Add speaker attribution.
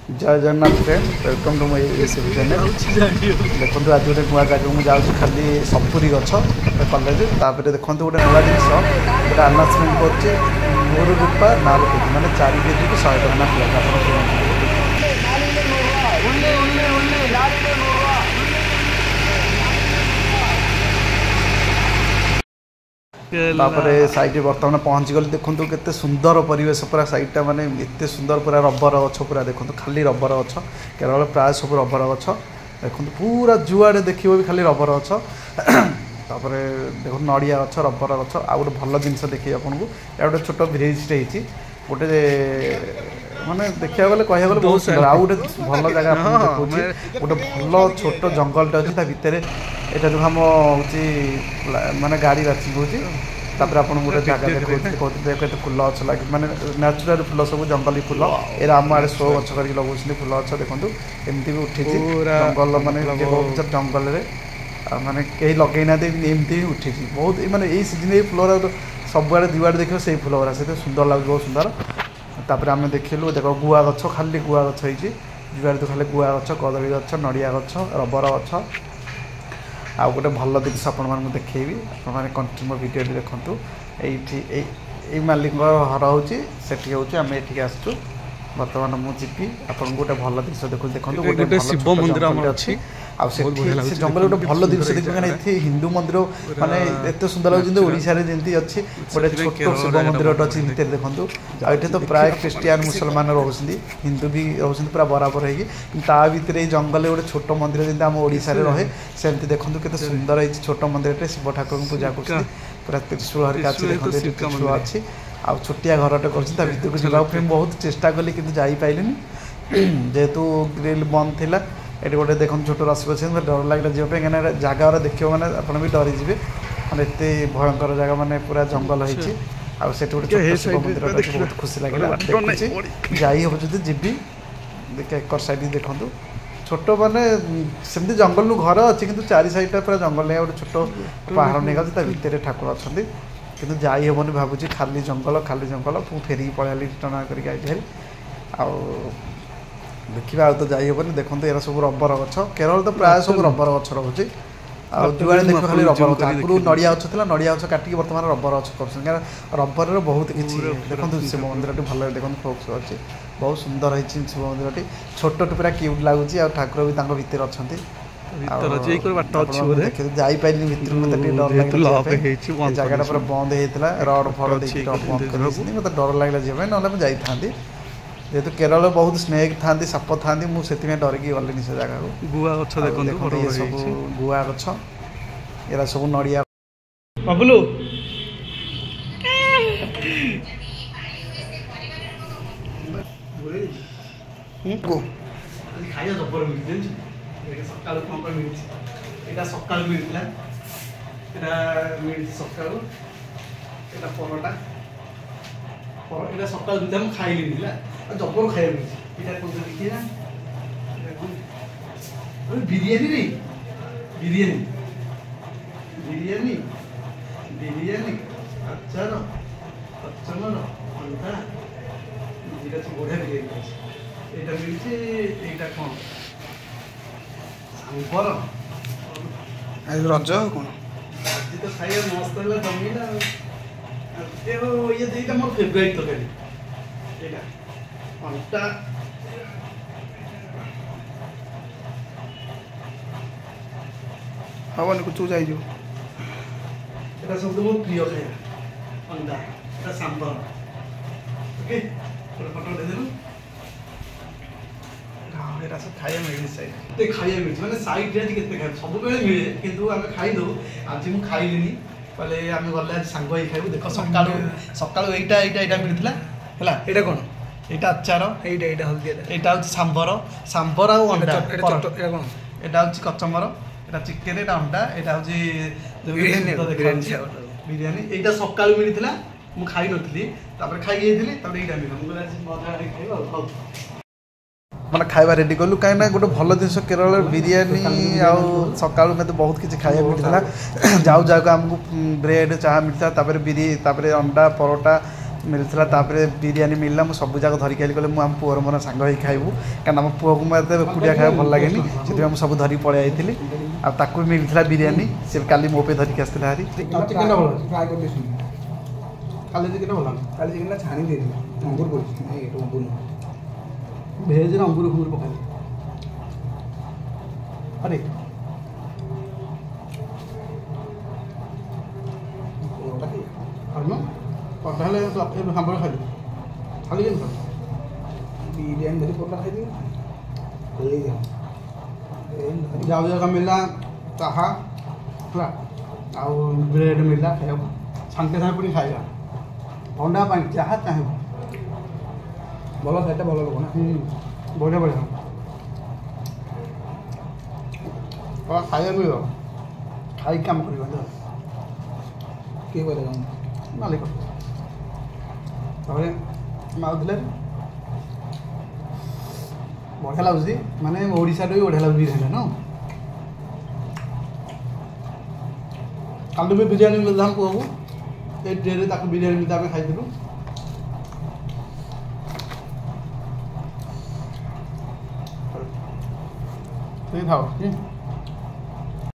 Speaker 1: जय Jagannath friend welcome to my YouTube channel. देखो आज गोटे नुआ जगह मुझे खाली सपुरी गछ कलेज देखो गोटे नुआ जिन गोटे आनाउंसमेंट कर रूपा ना मैंने 4 केजी को 100 टका प्लेट साइड बर्तमान पहुँची गली। देखो केते सुंदर परिवेश पूरा साइडटा माने एते सुंदर पूरा रबर गछ पूरा देखो खाली रबर गछ केरल प्राय सब रबर गछ देखो पूरा जुआड़े देखिए भी खाली रबर गछ तापर देखो नड़िया गछ रबर गछ आ गोटे भल जिनस देखिए आपको या गोटे छोट ब्रिजटे गोटे माने देखा गले कह गले बहुत सुंदर आ गोटे भल जगह देखिए गोटे भल छोट जंगलटे अच्छी भितर यहाँ जो हम हूँ माने गाड़ी राखी हूँ तापर आप गोटे जगह देखते फुल गछ लगे माने नेचुरल फुल सब जंगली फुल ये आम आड़े शो गछ कर लगे फुल गछ देखो एमती भी उठी जंगल माने जंगल माने कहीं लगे ना एमती भी उठी बहुत माने यही सीजन फुल सबुआड़े दुआड़े देखो से फुल गुरा से सुंदर लगे बहुत सुंदर। तापर आम देखिलु देख गुआ गछ खाली गुआ गछ होती जुआड़े तो खाली गुआ गछ कदली गछ नड़िया गछ रबर गछ आ गोटे भल जिन आपण देखी आपने कंटिन्यू वीडियो देखूँ ये मालिक घर हूँ से हूँ आम ये आसचु बर्तमान मुझी आपन गोटे भल जिन देखो देखो गोटे शिव मंदिर अच्छी जंगल गोटे भल जिन देखिए हिंदू मंदिर माने एत सुंदर लगे ओडिशा रे जमी अच्छी गोटे छोट शिव मंदिर अच्छी भितर देखूँ आठ तो प्राय ख्रीस्टियान मुसलमान रोचे हिंदू भी रोचे पूरा बराबर है भितर जंगल गोटे छोट मंदिर जमी आम ओडिशा रे रहे सेमती देखूँ के सुंदर है छोट मंदिर शिव ठाकुर को पूजा कर पूरा त्रिशूल हरिका त्रिशूल अच्छी आ छोटिया घरटे कर को बहुत चेष्टा कली कि जापारे जेहेतु ग्रिल बंद थी ये गोटे देख छोट रसी बस डर लगे जावाई कहीं जगह देखिए मैंने आप भी डरीजे मैंने एत भयंकर जगह मैंने पूरा जंगल होती आठ गोटे शिव मंदिर बहुत खुशी लगे जाइए जो जीवी एक साइड देखूँ छोट माने सेमती जंगल घर अच्छी कि 4 साइड पूरा जंगल नहीं गोटे छोट पहाड़ नहीं गए भितर ठाकुर अच्छा कि जाई हेनी भावुँ खाली जंगल फेरिक पलि रिटर्न करके देखा तो जाई हेनी देखो ये सब रबर गछ केरल तो प्राय सब रबर गछ रोचे जुआड़े देख खाली रबर गछ आगुरी नड़िया गछ था नड़िया गछ काटिक बर्तमान रबर गछ कर रबर बहुत किसी देखो शिव मंदिर भल देखो फोक्स अच्छे बहुत सुंदर है शिव मंदिर छोट पूरा क्यूट लगुच ठाकुर भी भितर अच्छा जापारे भितर जगह पूरा बंद होता रड फड़ बंद कर मत डर लगे जाए ना जाता जेहेतु केरल बहुत स्नेक था साप था मुझे डरिकी गलिनी से जगह को गुआ गछ देखो सब गुआ गछ ये सब नड़िया बबलू खाइए जबर मिल सका मिलता सका मिलता सका परोटा सका मिलता मुझे खाइली जबर खाया मिलती बिरयानी रे बिरयानी बिरयानी बिरयानी अचार कचमर अंडा बढ़िया बिरयानी यहाँ मिलती यहाँ कौन सांबर आज रज कौन आज तो खाइए मस्त है जमीला ये दुईटा मोर फेवरेट तरकारी यहाँ अंटा हवन कुछ जाइए यहाँ सब मोर प्रिय खाया अंडा सांबर ओके फटो दे देलु सब खाया मिले सैड खाया मिले मैंने सैड आज के सब मिले कि आम खाईदे आज मुझे खाइली कहले आम गले आज सांग ही खाइबू देख सका सका यहाँ मिलता है यहाँ कौन यहाँ अचार यहाँ हल्दी यहाँ हूँ सांबर सांबर आंडा यहाँ हूँ कचमर यहाँ चिकेन यहाँ अंडा यहाँ हूँ बिरयानी यहाँ सका मिलता मुझे खाई नी खाई यहाँ मिला मैंने खाଇବା रेडी कलु कहीं गोटे भल जिन केरल बिरयानी आउ सका मत बहुत किसी खाया मिलता जाऊ जाऊ आमको ब्रेड चाह मिलता बिरी अंडा परोटा मिलता तापर बिरियानी मिलला मुझे सब जाक धरिक आइली कहले आम पुअर मोर सांग होई खाइबू कारण आम पुआ को मत एकुटिया खाया भल लगे से सब धरिक पड़े आई आपको मिलता बिरियानी सी काली मो पे धरिक आसला हारी
Speaker 2: भेज अंगूर फुंगूर पका अरे पढ़ाले सांबर खाई खाली बिरियानी धरी पटा खाई जाऊ जाऊ मिलला चाहा पूरा आउ ब्रेड मिलला खाया सागे सागे पुणी खाइबा अंडा पानी चाहा चाहे भल साइटा भल लोक ना बढ़िया बढ़िया खाया मिल खाई काम कर किए कहले मालिक माउले बढ़िया लगुच माने ओडिशा भी बढ़िया लगुच बिरियानी न कल भी बिरियानी मिलता पुआ को ये डेरे ताको बिरियानी मिलता आम खाइलु खाओ